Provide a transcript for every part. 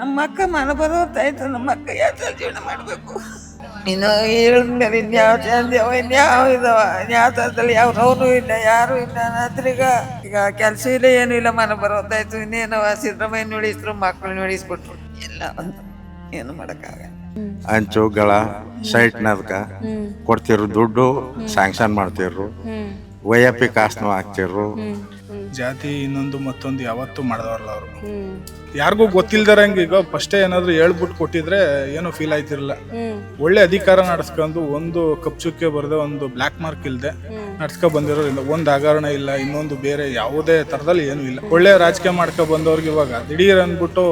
ನಮ್ಮ ಅಕ್ಕ ಮನ ಬರೋತ್ತಾಯ್ತು. ನಮ್ಮ ಅಕ್ಕ ಯಾವ ಜೀವನ ಮಾಡಬೇಕು ಇನ್ನು ಹೇಳಿದ್ಮೇಲೆ ಇನ್ಯಾವ ಚಂದ ಇನ್ಯಾವ ಇದಾವ ಯಾವ ಥರದಲ್ಲಿ ಯಾವ ನೋವು ಇಲ್ಲ ಯಾರು ಇಲ್ಲ ಈಗ ಕೆಲಸ ಇಲ್ಲ ಏನೂ ಇಲ್ಲ. ಮನ ಬರೋತ್ತಾಯ್ತು. ಇನ್ನೇನವ ಸಿದ್ದರಾಮಯ್ಯ ನುಡಿಸಿದ್ರು, ಮಕ್ಕಳು ನುಡಿಸ್ಬಿಟ್ರು. ಎಲ್ಲ ಒಂದು ಏನು ಮಾಡೋಕ್ಕಾಗಲ್ಲ. ಹಂಚುಗಳ ಸೈಟ್ನದ್ಕ ಕೊಡ್ತಿರು ದುಡ್ಡು ಸ್ಯಾಂಕ್ಷನ್ ಮಾಡ್ತಿರು, ವೈಎಪಿ ಕಾಸ್ನು ಹಾಕ್ತಿರು. ಜಾತಿ ಇನ್ನೊಂದು ಮತ್ತೊಂದು ಯಾವತ್ತೂ ಮಾಡಿದವ್ರಲ್ಲ ಅವರು. ಯಾರಿಗೂ ಗೊತ್ತಿಲ್ದಾರಂಗೆ ಈಗ ಫಸ್ಟೇ ಏನಾದ್ರು ಹೇಳ್ಬಿಟ್ಟು ಕೊಟ್ಟಿದ್ರೆ ಏನೋ ಫೀಲ್ ಆಯ್ತಿರಲ್ಲ. ಒಳ್ಳೆ ಅಧಿಕಾರ ನಡೆಸ್ಕೊಂಡು ಒಂದು ಕಪ್ಚುಕ್ಕೆ ಬರದೆ ಒಂದು ಬ್ಲ್ಯಾಕ್ ಮಾರ್ಕ್ ಇಲ್ಲದೆ ನಡ್ಸ್ಕೊ ಬಂದಿರೋದ್ರಿಂದ ಒಂದು ಹಗರಣ ಇಲ್ಲ, ಇನ್ನೊಂದು ಬೇರೆ ಯಾವುದೇ ತರದಲ್ಲಿ ಏನೂ ಇಲ್ಲ. ಒಳ್ಳೆ ರಾಜಕೀಯ ಮಾಡ್ಕೊ ಬಂದವ್ರಿಗೆ ಇವಾಗ ದಿಢೀರ್ ಅಂದ್ಬಿಟ್ಟು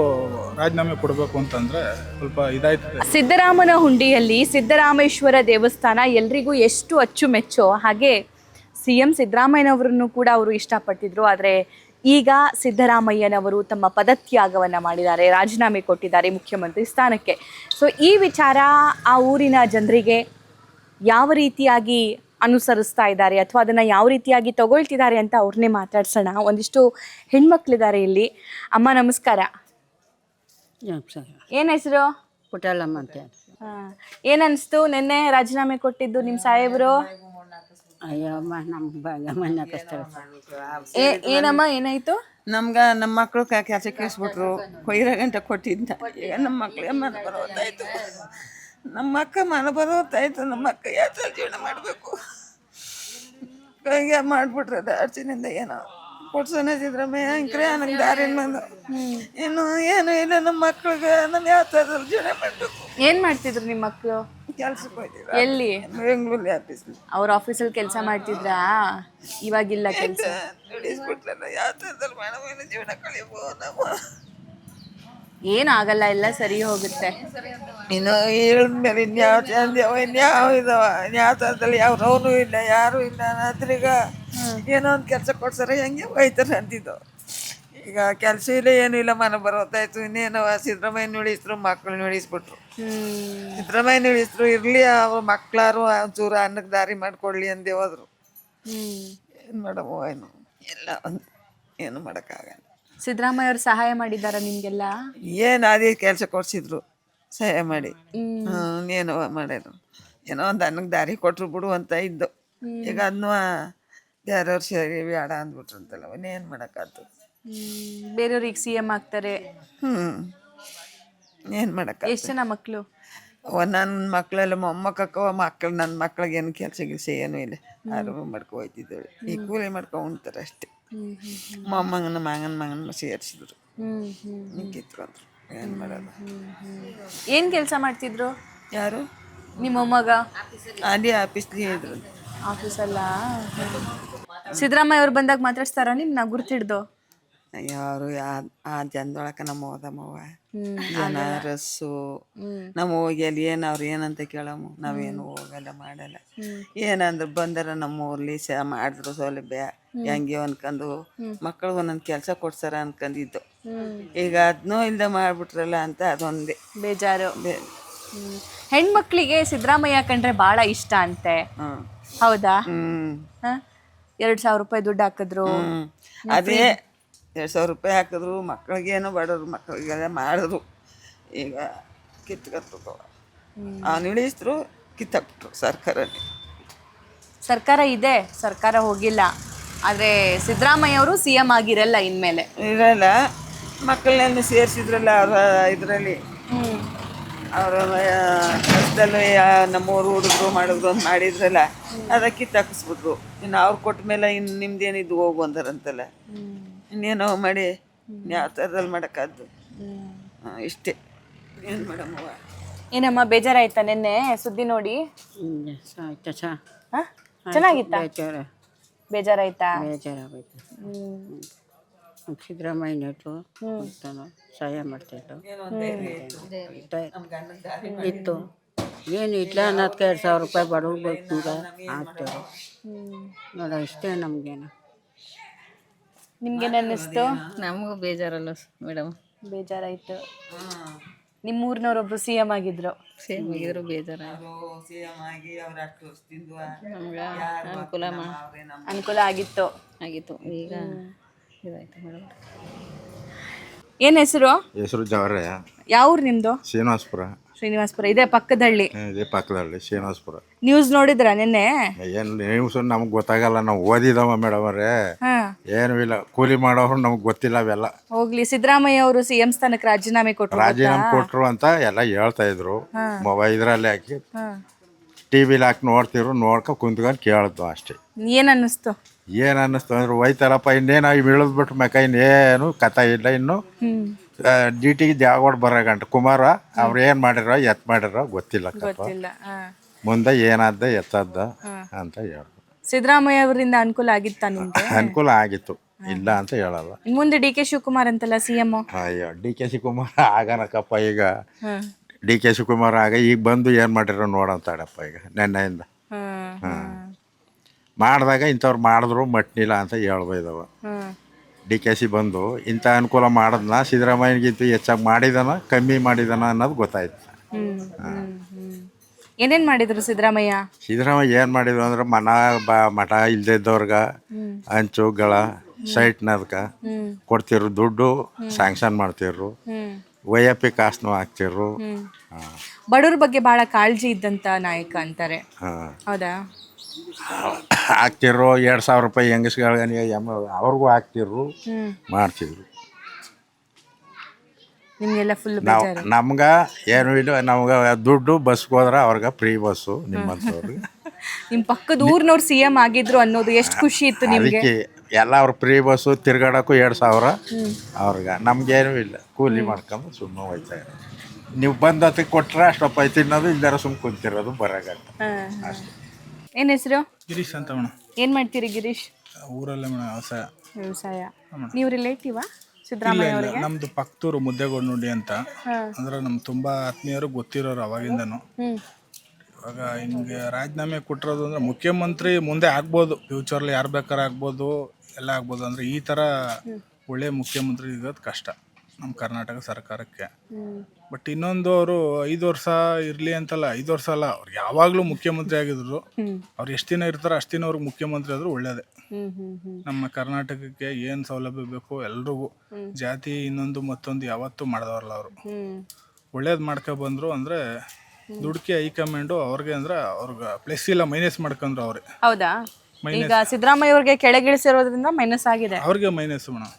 ರಾಜೀನಾಮೆ ಕೊಡಬೇಕು ಅಂತಂದ್ರೆ ಸ್ವಲ್ಪ ಇದಾಯ್ತದೆ. ಸಿದ್ದರಾಮನ ಹುಂಡಿಯಲ್ಲಿ ಸಿದ್ದರಾಮೇಶ್ವರ ದೇವಸ್ಥಾನ ಎಲ್ರಿಗೂ ಎಷ್ಟು ಅಚ್ಚುಮೆಚ್ಚೋ ಹಾಗೆ CM ಸಿದ್ದರಾಮಯ್ಯನವರನ್ನು ಕೂಡ ಅವರು ಇಷ್ಟಪಟ್ಟಿದ್ರು. ಆದರೆ ಈಗ ಸಿದ್ದರಾಮಯ್ಯನವರು ತಮ್ಮ ಪದತ್ಯಾಗವನ್ನು ಮಾಡಿದ್ದಾರೆ, ರಾಜೀನಾಮೆ ಕೊಟ್ಟಿದ್ದಾರೆ ಮುಖ್ಯಮಂತ್ರಿ ಸ್ಥಾನಕ್ಕೆ. ಸೊ ಈ ವಿಚಾರ ಆ ಊರಿನ ಜನರಿಗೆ ಯಾವ ರೀತಿಯಾಗಿ ಅನುಸರಿಸ್ತಾ ಇದ್ದಾರೆ ಅಥವಾ ಅದನ್ನು ಯಾವ ರೀತಿಯಾಗಿ ತಗೊಳ್ತಿದ್ದಾರೆ ಅಂತ ಅವ್ರನ್ನೇ ಮಾತಾಡ್ಸೋಣ. ಒಂದಿಷ್ಟು ಹೆಣ್ಮಕ್ಳಿದ್ದಾರೆ ಇಲ್ಲಿ. ಅಮ್ಮ ನಮಸ್ಕಾರ. ಏನು ಹೆಸರು? ಪುಟ್ಟಲ್ಲಮ್ಮ ಅಂತ. ಏನನ್ನಿಸ್ತು ನಿನ್ನೆ ರಾಜೀನಾಮೆ ಕೊಟ್ಟಿದ್ದು ನಿಮ್ಮ ಸಾಹೇಬರು? ಅಯ್ಯಮ್ಮ ನಮ್ಮ ಮನೆ ಕಷ್ಟ. ಏನಮ್ಮ ಏನಾಯ್ತು? ನಮ್ಮ ಮಕ್ಕಳು ಕೆಲಸಕ್ಕೆ ಇಸ್ಬಿಟ್ರು. 2 ಗಂಟೆ ಕೊಟ್ಟಿದ್ದ. ಈಗ ನಮ್ಮ ಮಕ್ಳಿಗೆ ಮನ ಬರೋತ್ತಾಯ್ತು. ನಮ್ಮ ಅಕ್ಕ ಮನ ಬರೋತ್ತಾಯ್ತು. ನಮ್ಮ ಅಕ್ಕ ಯಾವ ಜೀವನ ಮಾಡಬೇಕು ಹಂಗೆ ಮಾಡಿಬಿಟ್ರೆ ಅರ್ಚಿನಿಂದ ಏನೋ ಕೊಡ್ಸೋಣ ಸಿದ್ದರಾಮಯ್ಯ ಅಂಕ್ರೆ ನನಗೆ ದಾರಿ ಬಂದು ಇನ್ನು ಏನು ಇಲ್ಲ. ನಮ್ಮ ಮಕ್ಳಿಗೆ ನಾನು ಯಾವ ಥರದಲ್ಲಿ ಜೀವನ ಮಾಡಬೇಕು. ಏನ್ ಮಾಡ್ತಿದ್ರು ನಿಮ್ಮ ಮಕ್ಕಳು? ಕೆಲ್ಸಕ್ಕೆ ಹೋಯ್ತಿದ್ರು. ಎಲ್ಲಿ? ಬೆಂಗಳೂರಲ್ಲಿ ಆಫೀಸ್ಲಿ. ಅವ್ರ ಆಫೀಸಲ್ಲಿ ಕೆಲಸ ಮಾಡ್ತಿದ್ರಾ? ಇವಾಗಿಲ್ಲ ಕೆಲಸ. ನಡೆಸ್ಬಿಟ್ರಲ್ಲ, ಯಾವ ಥರದಲ್ಲಿ ಮಾಡಬೇಕು ಜೀವನ ಕಳಿಬೋದು ನಾವು. ಏನಾಗಲ್ಲ, ಎಲ್ಲ ಸರಿ ಹೋಗುತ್ತೆ. ಇನ್ನು ಹೇಳಿದ್ಮೇಲೆ ಇನ್ಯಾವ ಚಂದ ಇನ್ಯಾವ ಇದಾವ ಯಾವ ಥರದಲ್ಲಿ ಯಾವ ನೋವು ಇಲ್ಲ ಯಾರು ಇಲ್ಲ. ಈಗ ಏನೋ ಒಂದು ಕೆಲಸ ಕೊಡ್ಸಾರೆ ಹೆಂಗೆ ಹೋಯ್ತಾರೆ ಅಂತಿದ್ದು. ಈಗ ಕೆಲಸ ಇಲ್ಲ ಏನೂ ಇಲ್ಲ. ಮನ ಬರೋತ್ತಾಯ್ತು. ಇನ್ನೇನವ ಸಿದ್ದರಾಮಯ್ಯ ನುಡಿಸಿದ್ರು, ಮಕ್ಕಳು ನುಡಿಸ್ಬಿಟ್ರು. ಸಿದ್ದರಾಮಯ್ಯ ನುಡಿಸಿದ್ರು, ಇರಲಿ ಅವ್ರ ಮಕ್ಕಳಾರು ಒಂಚೂರು ಅನ್ನಕ್ಕೆ ದಾರಿ ಮಾಡಿಕೊಡ್ಲಿ ಅಂದೇ ಹೋದ್ರು. ಏನು ಮಾಡಮ್ಮ ಏನು ಎಲ್ಲ ಒಂದು ಏನು ಮಾಡೋಕ್ಕಾಗಲ್ಲ. ಸಿದ್ದರಾಮಯ್ಯ ಅವರು ಸಹಾಯ ಮಾಡಿದಾರ ನಿಮ್ಗೆಲ್ಲ? ಏನು ಅದೇ ಕೆಲಸ ಕೊಡ್ಸಿದ್ರು ಸಹಾಯ ಮಾಡಿ. ಏನೋ ಮಾಡ್ಯಾರು. ಏನೋ ಒಂದು ಅನ್ನಕ್ಕೆ ದಾರಿ ಕೊಟ್ಟರು ಬಿಡು ಅಂತ ಇದ್ದು. ಈಗ ಅದನ್ನು ಯಾರ್ಯಾರು ಸರಿ ಬೇಡ ಅಂದ್ಬಿಟ್ರು ಅಂತಲ್ಲ, ಇನ್ನೇನು ಮಾಡೋಕ್ಕಾಯ್ತು. ಬೇರೆಯವ್ರಿಗೆ CM ಆಗ್ತಾರೆ. ಏನು ಮಾಡೋಕ್ಕ. ಎಷ್ಟು ಜನ ಮಕ್ಕಳು? ನನ್ನ ಮಕ್ಕಳೆಲ್ಲ ಮೊಮ್ಮಕ್ಕವ ಮಕ್ಕಳು. ನನ್ನ ಮಕ್ಳಿಗೆ ಏನು ಕೆಲಸ ಗಿಲ್ಸ ಏನೂ ಇಲ್ಲ. ಆರು ಮಾಡ್ಕೊ ಹೋಯ್ತಿದ್ದೇವೆ. ಈ ಕೂಲಿ ಮಾಡ್ಕೊ ಉಣ್ತಾರೆ ಅಷ್ಟೇ. ಮೊಮ್ಮಗನ ಮಗನ ಸೇರಿಸಿದ್ರು, ಕಿತ್ಕೊಂಡ್ರು. ಏನು ಮಾಡೋದು? ಏನ್ ಕೆಲಸ ಮಾಡ್ತಿದ್ರು? ಯಾರು? ನಿಮ್ಮ ಮೊಮ್ಮಗ? ಅದೇ ಆಫೀಸ್ಲಿ ಇದ್ರು. ಆಫೀಸಲ್ಲ? ಸಿದ್ದರಾಮಯ್ಯ ಅವ್ರು ಬಂದಾಗ ಮಾತಾಡ್ಸ್ತಾರ ನಿಮ್ನ ಗುರ್ತಿಡ್ದು? ಯಾರು ಆ ಜನದೊಳಕ ನಮ್ಮ ಹೋದಮ್ಮವ ಜನ ರಸ್ಸು ನಮ್ಮ ಹೋಗಿ ಅಲ್ಲಿ ಏನು ಅವ್ರು ಏನಂತ ಕೇಳಮ್ಮ. ನಾವೇನು ಹೋಗಲ್ಲ ಮಾಡಲ್ಲ. ಏನಂದ್ರೆ ಬಂದಾರ ನಮ್ಮ ಊರ್ಲಿ ಮಾಡಿದ್ರು ಸೌಲಭ್ಯ ಹೆಂಗೆ ಅನ್ಕೊಂಡು ಮಕ್ಕಳು ಒಂದೊಂದು ಕೆಲಸ ಕೊಡ್ಸಾರ ಅನ್ಕೊಂಡಿದ್ದು. ಈಗ ಅದನ್ನೂ ಇಲ್ಲದೆ ಮಾಡ್ಬಿಟ್ರಲ್ಲ ಅಂತ ಅದೊಂದೇ ಬೇಜಾರು. ಹೆಣ್ಮಕ್ಳಿಗೆ ಸಿದ್ದರಾಮಯ್ಯ ಕಂಡ್ರೆ ಬಹಳ ಇಷ್ಟ ಅಂತೆ, ಹೌದಾ? 2,000 ರೂಪಾಯಿ ದುಡ್ಡು ಹಾಕಿದ್ರು. ಅದೇ 2,000 ರೂಪಾಯಿ ಹಾಕಿದ್ರು. ಮಕ್ಕಳಿಗೇನು ಬಡವ್ರು ಮಕ್ಕಳಿಗೆಲ್ಲ ಮಾಡಿದ್ರು. ಈಗ ಕಿತ್ಕೊಳ್ಬೇಕು. ಇಳಿಸಿದ್ರು, ಕಿತ್ತಾಕ್ಬಿಟ್ರು ಸರ್ಕಾರ ಇದೆ, ಸರ್ಕಾರ ಹೋಗಿಲ್ಲ. ಆದರೆ ಸಿದ್ದರಾಮಯ್ಯ ಅವರು CM ಆಗಿರಲ್ಲ ಇನ್ಮೇಲೆ. ಇರಲ್ಲ. ಮಕ್ಕಳನ್ನೆಲ್ಲ ಸೇರಿಸಿದ್ರಲ್ಲ ಅವರ ಇದರಲ್ಲಿ. ಅವರ ಕಷ್ಟದಲ್ಲಿ ನಮ್ಮೂರು ಹುಡುಗರು ಮಾಡಿದ್ರು ಅಂತ ಮಾಡಿದ್ರಲ್ಲ, ಅದಕ್ಕೆ ಕಿತ್ತಾಕಿಸ್ಬಿಟ್ರು. ಇನ್ನು ಅವ್ರು ಕೊಟ್ಟ ಮೇಲೆ ಇನ್ನು ನಿಮ್ದೇನಿದ್ದು ಹೋಗು ಅಂತಾರಂತಲ್ಲ. ಇನ್ನೇನೋ ಮಾಡಿ ಯಾವ ಥರದಲ್ಲಿ ಮಾಡೋಕ್ಕಾದ್ದು. ಇಷ್ಟೇ. ಏನು ಮಾಡಮ್ಮವ್ವ. ಏನಮ್ಮ ಬೇಜಾರಾಯ್ತಾ ನಿನ್ನೆ ಸುದ್ದಿ ನೋಡಿ? ಚೆನ್ನಾಗಿತ್ತ? ಬೇಜಾರಾಯ್ತಾ? ಸಿದ್ದರಾಮಯ್ಯನಟ್ಟು ಸಹಾಯ ಮಾಡ್ತಾಯಿತ್ತು ಇತ್ತು. ಏನು ಇಲ್ಲ ಅನ್ನೋದಕ್ಕೆ 2,000 ರೂಪಾಯಿ ಬಡವ್ರು ಬೇಕು ಆಗ್ತಾರೆ ನೋಡ. ಇಷ್ಟೇ ನಮಗೇನು. ನಿಮ್ಗೇನು ಅನ್ನಿಸ್ತು? ನಮಗೂ ಬೇಜಾರಲ್ಲ ಮೇಡಮ್. ಬೇಜಾರಾಯ್ತು. ನಿಮ್ಮೂರಿನವ್ರೊಬ್ರು CM ಆಗಿದ್ರು. ಸೇಮ್ ಆಗಿದ್ರು ಬೇಜಾರ. ನಮ್ಗೆ ಅನುಕೂಲ ಆಗಿತ್ತು. ಈಗ ಇದಾಯ್ತು ಮೇಡಮ್. ಏನ್ ಹೆಸರು? ಹೆಸರು ಜವರಯ್ಯ, ಯಾವ ಊರು ನಿಮ್ದು? ಶ್ರೀನಿವಾಸಪುರ. ಶ್ರೀನಿವಾಸಪುರ ಇದೆ ಪಕ್ಕದಳ್ಳಿ. ಇದೇ ಪಕ್ಕದಲ್ಲಿ ಶ್ರೀನಿವಾಸಪುರ. ನ್ಯೂಸ್ ನೋಡಿದ್ರ ನಿನ್ನೆ? ಏನು ನ್ಯೂಸ್ ನಮ್ಗೆ ಗೊತ್ತಾಗಲ್ಲ, ನಾವು ಓದಿದವ ಮೇಡಮ್ ಅವರೇ. ಹಾ, ಏನೂ ಇಲ್ಲ, ಕೂಲಿ ಮಾಡೋರು ನಮ್ಗೆ ಗೊತ್ತಿಲ್ಲ ಅವೆಲ್ಲ. ಹೋಗ್ಲಿ. ಸಿದ್ದರಾಮಯ್ಯ ಅವರು CM ಸ್ಥಾನಕ್ಕೆ ರಾಜೀನಾಮೆ ಕೊಟ್ಟರು. ರಾಜೀನಾಮೆ ಕೊಟ್ರು ಅಂತ ಎಲ್ಲ ಹೇಳ್ತಾ ಇದ್ರು. ಇದ್ರಲ್ಲಿ ಹಾಕಿ ಟಿವಿಲಿ ಹಾಕಿ ನೋಡ್ಕೊ ಕುಂತ್ಕೊಂಡು ಕೇಳಿದ್ವು ಅಷ್ಟೇ. ಏನ್ ಅನ್ನಿಸ್ತು? ಏನು ಅನ್ನಿಸ್ತು ಅಂದ್ರೆ ಹೋಯ್ತಾರಪ್ಪ, ಇನ್ನೇನು ಇಳಿದ್ಬಿಟ್ರು ಮೆಕ, ಇನ್ನೇನು ಕಥೆ ಇಲ್ಲ. ಇನ್ನು DT ದ್ಯಾಗೋಡ್ ಬರೋ ಗಂಟೆ ಕುಮಾರ ಅವ್ರು ಏನು ಮಾಡಿರೋ ಎತ್ ಮಾಡಿರೋ ಗೊತ್ತಿಲ್ಲ. ಗೊತ್ತಿಲ್ಲ. ಮುಂದೆ ಏನಾದ ಎತ್ತದ್ದ ಅಂತ ಹೇಳ್ದು. ಸಿದ್ದರಾಮಯ್ಯ ಅವರಿಂದ ಅನುಕೂಲ ಆಗಿತ್ತ ನಿಮ್ಗೆ? ಅನುಕೂಲ ಆಗಿತ್ತು, ಇಲ್ಲ ಅಂತ ಹೇಳಲ್ಲ. ಇನ್ ಮುಂದೆ DK ಶಿವಕುಮಾರ್ ಅಂತಲ್ಲ CM. ಅಯ್ಯೋ, DK ಶಿವಕುಮಾರ್ ಆಗನಕ್ಕಪ್ಪ. ಈಗ DK ಶಿವಕುಮಾರ್ ಆಗ ಈಗ ಬಂದು ಏನು ಮಾಡಿರೋ ನೋಡಂತಾಡಪ್ಪ. ಈಗ ನೆನ್ನೆಯಿಂದ ಮಾಡಿದಾಗ ಇಂಥವ್ರು ಮಾಡಿದ್ರು ಮಟ್ನಿಲ್ಲ ಅಂತ ಹೇಳ್ಬೋದವ. DKC ಬಂದು ಇಂಥ ಅನುಕೂಲ ಮಾಡಿದ್ನ ಸಿದ್ದರಾಮಯ್ಯನಿಗಿಂತ ಹೆಚ್ಚಾಗಿ ಮಾಡಿದಾನ ಕಮ್ಮಿ ಮಾಡಿದಾನ ಅನ್ನೋದು ಗೊತ್ತಾಯ್ತು. ಏನೇನ್ ಮಾಡಿದ್ರು ಸಿದ್ದರಾಮಯ್ಯ? ಸಿದ್ದರಾಮಯ್ಯ ಏನು ಮಾಡಿದ್ರು ಅಂದ್ರೆ ಮಠ ಇಲ್ದಿದ್ದವ್ರಿಗೆ ಹಂಚುಗಳ ಸೈಟ್ನದ್ಕ ಕೊಡ್ತಿರು, ದುಡ್ಡು ಸ್ಯಾಂಕ್ಷನ್ ಮಾಡ್ತಿರು, ವೈಎಪಿ ಕಾಸ್ನು ಹಾಕ್ತಿರು. ಬಡವ್ರ ಬಗ್ಗೆ ಬಹಳ ಕಾಳಜಿ ಇದ್ದಂತ ನಾಯಕ ಅಂತಾರೆ, ಹೌದಾ? ಹಾಕ್ತಿರು. 2,000 ರೂಪಾಯಿ ಹೆಂಗಸ್ಗಳಿಗೆ ಅವ್ರಿಗೂ ಹಾಕ್ತಿರು, ಮಾಡ್ತಿದ್ರು. ನಿಮ್ಗೆಲ್ಲ ಫುಲ್ ನಮ್ಗೆ ಏನೂ ಇಲ್ಲ, ನಮ್ಗೆ ದುಡ್ಡು ಬಸ್ಗೆ ಹೋದ್ರೆ ಅವ್ರಿಗೆ ಫ್ರೀ ಬಸ್ಸು. ನಿಮ್ಮಂಥವ್ರಿಗೆ ನಿಮ್ ಪಕ್ಕದ ಊರ್ನವ್ರು CM ಆಗಿದ್ರು ಅನ್ನೋದು ಎಷ್ಟು ಖುಷಿ ಇತ್ತು ನಿಮ್ಗೆ? ಅದಕ್ಕೆ ಎಲ್ಲ ಅವ್ರ ಫ್ರೀ ಬಸ್ಸು, ತಿರ್ಗಾಡಕ್ಕೂ 2,000 ಅವ್ರಿಗೆ. ನಮ್ಗೇನೂ ಇಲ್ಲ, ಕೂಲಿ ಮಾಡ್ಕೊಂಡು ಸುಮ್ಮನೆ ಹೋಯ್ತಾ. ನೀವು ಬಂದು ಅದಕ್ಕೆ ಕೊಟ್ಟರೆ ಅಷ್ಟಪ್ಪ ತಿನ್ನೋದು, ಇಲ್ದಾರ ಸುಮ್ಮನೆ ಕುಂತಿರೋದು ಬರೋಗಂಟ ಅಷ್ಟೇ. ಏನ್ ಹೆಸರು? ಗಿರೀಶ್ ಅಂತ ಮೇಡಮ್. ಏನ್ ಮಾಡ್ತೀರಿ ಗಿರೀಶ್? ಊರಲ್ಲೇ ಮೇಡಮ್ ವ್ಯವಸಾಯ. ವ್ಯವಸಾಯ. ನೀವು ರಿಲೇಟಿವಾ ಸಿದ್ದರಾಮಯ್ಯ ಅವರಿಗೆ? ನಮ್ದು ಪಕ್ಕದೂರು ಮುದ್ದೆಗೋಡ್ನುಡಿ ಅಂತ. ಅಂದ್ರೆ ನಮ್ ತುಂಬಾ ಆತ್ಮೀಯರು ಗೊತ್ತಿರೋರು ಅವಾಗಿಂದನು. ಇವಾಗ ಹಿಂಗೆ ರಾಜೀನಾಮೆ ಕೊಟ್ಟಿರೋದು ಅಂದ್ರೆ ಮುಖ್ಯಮಂತ್ರಿ ಮುಂದೆ ಆಗ್ಬೋದು, ಫ್ಯೂಚರ್ಲಿ ಯಾರು ಬೇಕಾದ್ರೆ ಆಗ್ಬೋದು, ಎಲ್ಲ ಆಗ್ಬೋದು. ಅಂದ್ರೆ ಈ ತರ ಒಳ್ಳೆ ಮುಖ್ಯಮಂತ್ರಿ ಇರೋದು ಕಷ್ಟ ನಮ್ಮ ಕರ್ನಾಟಕ ಸರ್ಕಾರಕ್ಕೆ. ಬಟ್ ಇನ್ನೊಂದು, ಅವರು 5 ವರ್ಷ ಇರ್ಲಿ ಅಂತಲ್ಲ, 5 ವರ್ಷ ಅಲ್ಲ, ಅವ್ರು ಯಾವಾಗ್ಲೂ ಮುಖ್ಯಮಂತ್ರಿ ಆಗಿದ್ರು. ಅವ್ರು ಎಷ್ಟು ದಿನ ಇರ್ತಾರೋ ಅಷ್ಟು ದಿನ ಅವ್ರಿಗೆ ಮುಖ್ಯಮಂತ್ರಿ ಆದ್ರೂ ಒಳ್ಳೇದೇ. ನಮ್ಮ ಕರ್ನಾಟಕಕ್ಕೆ ಏನ್ ಸೌಲಭ್ಯ ಬೇಕು ಎಲ್ರಿಗೂ, ಜಾತಿ ಇನ್ನೊಂದು ಮತ್ತೊಂದು ಯಾವತ್ತೂ ಮಾಡಿದವ್ರಲ್ಲ ಅವರು. ಒಳ್ಳೇದ್ ಮಾಡ್ಕೊ ಬಂದ್ರು ಅಂದ್ರೆ ದುಡ್ಕೆ ಹೈಕಮಾಂಡು ಅವ್ರಿಗೆ ಅಂದ್ರೆ ಅವ್ರಿಗೆ ಪ್ಲಸ್ ಇಲ್ಲ ಮೈನಸ್ ಮಾಡ್ಕೊಂಡ್ರು ಅವ್ರೆ. ಹೌದಾ? ಈಗ ಸಿದ್ದರಾಮಯ್ಯ ಅವ್ರಿಗೆ ಕೆಳಗಿಳಿಸಿರೋದ್ರಿಂದ ಮೈನಸ್ ಆಗಿದೆ ಅವ್ರಿಗೆ ಮೈನಸ್ ಮೇಡಮ್.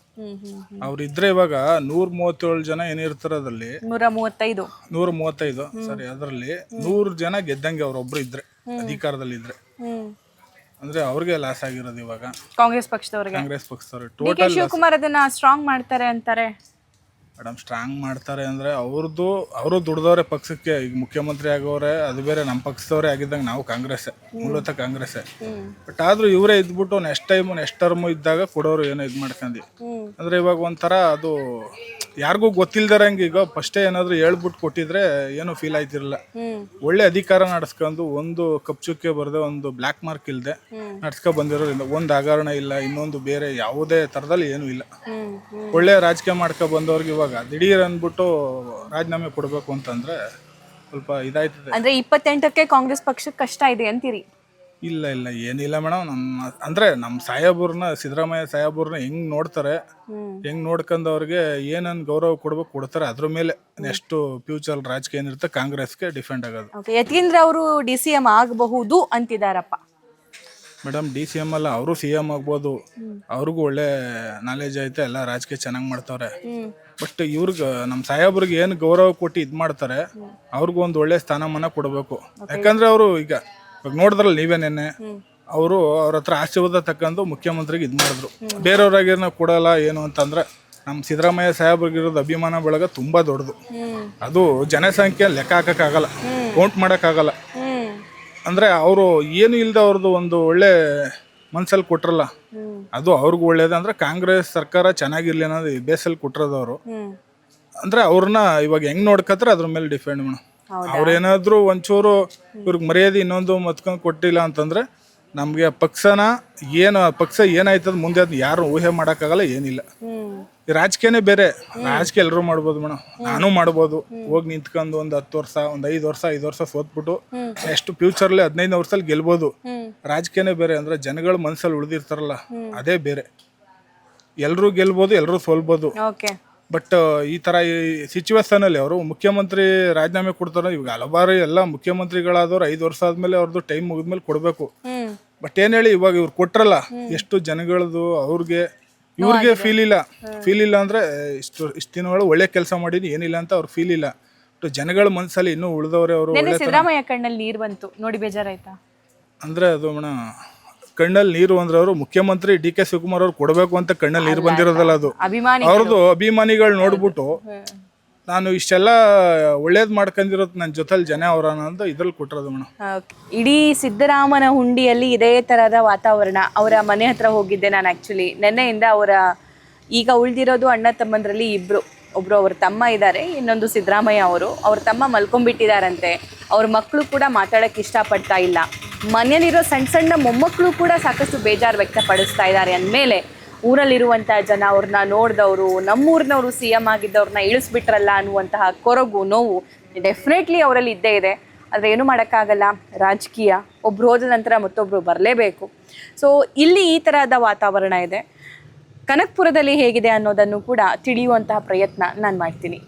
ಅವ್ರು ಇದ್ರೆ ಇವಾಗ 137 ಜನ ಏನಿರ್ತಾರ ಅದ್ರಲ್ಲಿ 135 ಸರಿ, ಅದರಲ್ಲಿ 100 ಜನ ಗೆದ್ದಂಗೆ ಅವ್ರೊಬ್ರು ಇದ್ರೆ ಅಧಿಕಾರದಲ್ಲಿ ಇದ್ರೆ. ಅಂದ್ರೆ ಅವ್ರಿಗೆ ಲಾಸ್ ಆಗಿರೋದು ಇವಾಗ ಕಾಂಗ್ರೆಸ್ ಪಕ್ಷದವ್ರಿಗೆ. ಟೋಟಲ್ DK ಶಿವಕುಮಾರ್ ಅದನ್ನ ಸ್ಟ್ರಾಂಗ್ ಮಾಡ್ತಾರೆ ಅಂತಾರೆ ಮೇಡಮ್. ಸ್ಟ್ರಾಂಗ್ ಮಾಡ್ತಾರೆ ಅಂದ್ರೆ ಅವರು ದುಡ್ದವ್ರೆ ಪಕ್ಷಕ್ಕೆ. ಈಗ ಮುಖ್ಯಮಂತ್ರಿ ಆಗೋರೆ ಅದು ಬೇರೆ, ನಮ್ಮ ಪಕ್ಷದವರೇ ಆಗಿದ್ದಂಗೆ ನಾವು ಕಾಂಗ್ರೆಸ್, ಮೂಲತಃ ಕಾಂಗ್ರೆಸ್. ಬಟ್ ಆದ್ರೂ ಇವರೇ ಇದ್ಬಿಟ್ಟು ನೆಕ್ಸ್ಟ್ ಟರ್ಮ್ ಇದ್ದಾಗ ಕೊಡೋರು ಏನೋ ಇದು ಮಾಡ್ಕೊಂಡಿ. ಅಂದ್ರೆ ಇವಾಗ ಒಂಥರ ಅದು ಯಾರಿಗೂ ಗೊತ್ತಿಲ್ದಾರಂಗೆ. ಈಗ ಫಸ್ಟೇ ಏನಾದ್ರು ಹೇಳ್ಬಿಟ್ಟು ಕೊಟ್ಟಿದ್ರೆ ಏನೂ ಫೀಲ್ ಆಯ್ತಿರಲ್ಲ. ಒಳ್ಳೆ ಅಧಿಕಾರ ನಡೆಸ್ಕೊಂಡು ಒಂದು ಕಪ್ಚುಕ್ಕೆ ಬರದೆ, ಒಂದು ಬ್ಲ್ಯಾಕ್ ಮಾರ್ಕ್ ಇಲ್ಲದೆ ನಡ್ಸ್ಕೊ ಬಂದಿರೋದ್ರಿಂದ ಒಂದು ಹಗರಣ ಇಲ್ಲ, ಇನ್ನೊಂದು ಬೇರೆ ಯಾವುದೇ ಥರದಲ್ಲಿ ಏನೂ ಇಲ್ಲ. ಒಳ್ಳೆ ರಾಜಕೀಯ ಮಾಡ್ಕೊ ಬಂದವ್ರಿಗೆ ಇವಾಗ ದಿಢೀರ್ ಅಂದ್ಬಿಟ್ಟು ರಾಜೀನಾಮೆ ಕೊಡಬೇಕು ಅಂತಂದ್ರೆ ಸ್ವಲ್ಪ ಇದಾಯ್ತದೆ. ಅಂದ್ರೆ 28ಕ್ಕೆ ಕಾಂಗ್ರೆಸ್ ಪಕ್ಷಕ್ಕೆ ಕಷ್ಟ ಇದೆ ಅಂತೀರಿ? ಇಲ್ಲ ಏನಿಲ್ಲ ಮೇಡಮ್. ನಮ್ಮ ಸಾಹೇಬ್ರನ್ನ, ಸಿದ್ದರಾಮಯ್ಯ ಸಾಹೇಬ್ರನ್ನ ಹೆಂಗ್ ನೋಡ್ತಾರೆ, ಹೆಂಗ್ ನೋಡ್ಕೊಂಡವ್ರಿಗೆ ಏನನ್ ಗೌರವ ಕೊಡ್ತಾರೆ, ಅದ್ರ ಮೇಲೆ ನೆಕ್ಸ್ಟ್ ಫ್ಯೂಚರ್ ರಾಜಕೀಯ ಏನಿರುತ್ತೆ ಕಾಂಗ್ರೆಸ್ಗೆ ಡಿಫೆಂಡ್ ಆಗೋದು. ಯತೀಂದ್ರ ಅವರು DCM ಆಗಬಹುದು ಅಂತಿದಾರಪ್ಪ ಮೇಡಮ್. DCM ಅಲ್ಲ, ಅವರು CM ಆಗ್ಬೋದು. ಅವ್ರಿಗೂ ಒಳ್ಳೆ ನಾಲೆಜ್ ಐತೆ, ಎಲ್ಲ ರಾಜಕೀಯ ಚೆನ್ನಾಗಿ ಮಾಡ್ತಾವ್ರೆ. ಬಟ್ ಇವ್ರಿಗೆ ನಮ್ಮ ಸಾಹೇಬ್ರಿಗೆ ಏನು ಗೌರವ ಕೊಟ್ಟು ಇದು ಮಾಡ್ತಾರೆ, ಅವ್ರಿಗೂ ಒಂದು ಒಳ್ಳೆ ಸ್ಥಾನಮಾನ ಕೊಡಬೇಕು. ಯಾಕಂದ್ರೆ ಅವರು ಈಗ ನೋಡಿದ್ರಲ್ಲ ನೀವೇ ನೆನ್ನೆ, ಅವರು ಅವ್ರ ಹತ್ರ ಆಶೀರ್ವಾದ ತಕ್ಕಂದು ಮುಖ್ಯಮಂತ್ರಿಗೆ ಇದು ಮಾಡಿದ್ರು. ಬೇರೆಯವ್ರಾಗಿರೋ ಕೊಡಲ್ಲ ಏನು ಅಂತಂದ್ರೆ, ನಮ್ಮ ಸಿದ್ದರಾಮಯ್ಯ ಸಾಹೇಬ್ರಿಗಿರೋದು ಅಭಿಮಾನ ಬಳಗ ತುಂಬಾ ದೊಡ್ಡದು. ಅದು ಜನಸಂಖ್ಯೆ ಲೆಕ್ಕ ಹಾಕಕ್ಕಾಗಲ್ಲ, ಕೌಂಟ್ ಮಾಡೋಕ್ಕಾಗಲ್ಲ. ಅಂದ್ರೆ ಅವರು ಏನು ಇಲ್ದ ಅವ್ರದ್ದು ಒಂದು ಒಳ್ಳೆ ಮನ್ಸಲ್ಲಿ ಕೊಟ್ರಲ್ಲ, ಅದು ಅವ್ರಿಗೂ ಒಳ್ಳೇದು. ಅಂದ್ರೆ ಕಾಂಗ್ರೆಸ್ ಸರ್ಕಾರ ಚೆನ್ನಾಗಿರ್ಲಿ ಅನ್ನೋದು ಬೇಸಲ್ಲಿ ಕೊಟ್ಟಿರೋದವ್ರು. ಅಂದ್ರೆ ಅವ್ರನ್ನ ಇವಾಗ ಹೆಂಗ್ ನೋಡ್ಕತ್ತಾರೆ ಅದ್ರ ಮೇಲೆ ಡಿಪೆಂಡ್ ಮೇಡಮ್. ಅವ್ರೇನಾದ್ರು ಒಂಚೂರು ಇವ್ರಿಗೆ ಮರ್ಯಾದೆ ಇನ್ನೊಂದು ಮತ್ಕೊಂಡು ಕೊಟ್ಟಿಲ್ಲ ಅಂತಂದ್ರೆ, ನಮ್ಗೆ ಪಕ್ಷ ಏನಾಯ್ತದ ಮುಂದೆ ಅದನ್ನ ಯಾರು ಊಹೆ ಮಾಡೋಕ್ಕಾಗಲ್ಲ, ಏನಿಲ್ಲ. ಈ ರಾಜಕೀಯನೇ ಬೇರೆ, ರಾಜಕೀಯ ಎಲ್ಲರೂ ಮಾಡ್ಬೋದು ಮೇಡಮ್. ನಾನು ಮಾಡ್ಬೋದು, ಹೋಗಿ ನಿಂತ್ಕೊಂಡು ಒಂದು 10 ವರ್ಷ, ಒಂದು 5 ವರ್ಷ ಸೋತ್ಬಿಟ್ಟು ಎಷ್ಟು ಫ್ಯೂಚರ್ಲಿ 15 ವರ್ಷದಲ್ಲಿ ಗೆಲ್ಬೋದು. ರಾಜಕೀಯನೇ ಬೇರೆ, ಅಂದ್ರೆ ಜನಗಳ ಮನಸ್ಸಲ್ಲಿ ಉಳಿದಿರ್ತಾರಲ್ಲ ಅದೇ ಬೇರೆ. ಎಲ್ಲರೂ ಗೆಲ್ಬೋದು, ಎಲ್ಲರೂ ಸೋಲ್ಬೋದು. ಬಟ್ ಈ ಥರ ಈ ಸಿಚುವೇಶನಲ್ಲಿ ಅವರು ಮುಖ್ಯಮಂತ್ರಿ ರಾಜೀನಾಮೆ ಕೊಡ್ತಾರೆ. ಇವಾಗ ಹಲವಾರು ಎಲ್ಲ ಮುಖ್ಯಮಂತ್ರಿಗಳಾದವ್ರು 5 ವರ್ಷ ಆದಮೇಲೆ ಅವ್ರದ್ದು ಟೈಮ್ ಮುಗಿದ್ಮೇಲೆ ಕೊಡಬೇಕು. ಬಟ್ ಏನು ಹೇಳಿ ಇವಾಗ ಇವ್ರು ಕೊಟ್ರಲ್ಲ, ಎಷ್ಟು ಜನಗಳದು ಇವ್ರಿಗೆ ಫೀಲ್ ಇಲ್ಲ ಅಂದರೆ ಇಷ್ಟು ದಿನಗಳು ಒಳ್ಳೆ ಕೆಲಸ ಮಾಡಿದ್ದು ಏನಿಲ್ಲ ಅಂತ ಅವ್ರು ಫೀಲ್ ಇಲ್ಲ. ಬಟ್ ಜನಗಳ ಮನಸ್ಸಲ್ಲಿ ಇನ್ನೂ ಉಳಿದವ್ರೆ ಅವರು. ಸಿದ್ದರಾಮಯ್ಯ ಕಣ್ಣಲ್ಲಿ ನೀರು ಬಂತು ನೋಡಿ, ಬೇಜಾರಾಯ್ತಾ? ಅಂದರೆ ಅದು ಕಣ್ಣಲ್ಲಿ ನೀರು ಅಂದ್ರೆ ಅವರು ಮುಖ್ಯಮಂತ್ರಿ DK ಶಿವಕುಮಾರ್ ಅವ್ರು ಕೊಡಬೇಕು ಅಂತ ಕಣ್ಣಲ್ಲಿ ನೀರು ಬಂದಿರೋದಲ್ಲ, ಅದು ಅವ್ರದ್ದು ಅಭಿಮಾನಿಗಳು ನೋಡ್ಬಿಟ್ಟು ನಾನು ಇಷ್ಟೆಲ್ಲ ಒಳ್ಳೇದು ಮಾಡ್ಕೊಂಡಿರೋದು ನನ್ನ ಜೊತೆಲಿ ಜನ ಅವರ ಅಂತ ಇದ್ರಲ್ಲಿ ಕೊಟ್ಟಿರೋದು ಮೇಡಮ್. ಇಡೀ ಸಿದ್ದರಾಮನ ಹುಂಡಿಯಲ್ಲಿ ಇದೇ ಥರದ ವಾತಾವರಣ. ಅವರ ಮನೆ ಹತ್ರ ಹೋಗಿದ್ದೆ ನಾನು ಆ್ಯಕ್ಚುಲಿ ನೆನ್ನೆಯಿಂದ. ಈಗ ಉಳಿದಿರೋದು ಅಣ್ಣ ತಮ್ಮಂದ್ರಲ್ಲಿ ಒಬ್ರು ಅವ್ರ ತಮ್ಮ ಇದ್ದಾರೆ, ಇನ್ನೊಂದು ಸಿದ್ದರಾಮಯ್ಯ ಅವ್ರ ತಮ್ಮ ಮಲ್ಕೊಂಡ್ಬಿಟ್ಟಿದಾರಂತೆ. ಅವ್ರ ಮಕ್ಕಳು ಕೂಡ ಮಾತಾಡೋಕ್ಕೆ ಇಷ್ಟಪಡ್ತಾ ಇಲ್ಲ. ಮನೆಯಲ್ಲಿರೋ ಸಣ್ಣ ಮೊಮ್ಮಕ್ಕಳು ಕೂಡ ಸಾಕಷ್ಟು ಬೇಜಾರು ವ್ಯಕ್ತಪಡಿಸ್ತಾ ಇದ್ದಾರೆ. ಅಂದಮೇಲೆ ಊರಲ್ಲಿರುವಂಥ ಜನ ಅವ್ರನ್ನ ನೋಡಿದವರು, ನಮ್ಮೂರಿನವರು CM ಆಗಿದ್ದವ್ರನ್ನ ಇಳಿಸ್ಬಿಟ್ರಲ್ಲ ಅನ್ನುವಂತಹ ಕೊರಗು, ನೋವು ಡೆಫಿನೆಟ್ಲಿ ಅವರಲ್ಲಿ ಇದ್ದೇ ಇದೆ. ಆದರೆ ಏನೂ ಮಾಡೋಕ್ಕಾಗಲ್ಲ, ರಾಜಕೀಯ. ಒಬ್ರು ಹೋದ ನಂತರ ಮತ್ತೊಬ್ಬರು ಬರಲೇಬೇಕು. ಸೊ ಇಲ್ಲಿ ಈ ಥರದ ವಾತಾವರಣ ಇದೆ. ಕನಕಪುರದಲ್ಲಿ ಹೇಗಿದೆ ಅನ್ನೋದನ್ನು ಕೂಡ ತಿಳಿಯುವಂತಹ ಪ್ರಯತ್ನ ನಾನು ಮಾಡ್ತೀನಿ.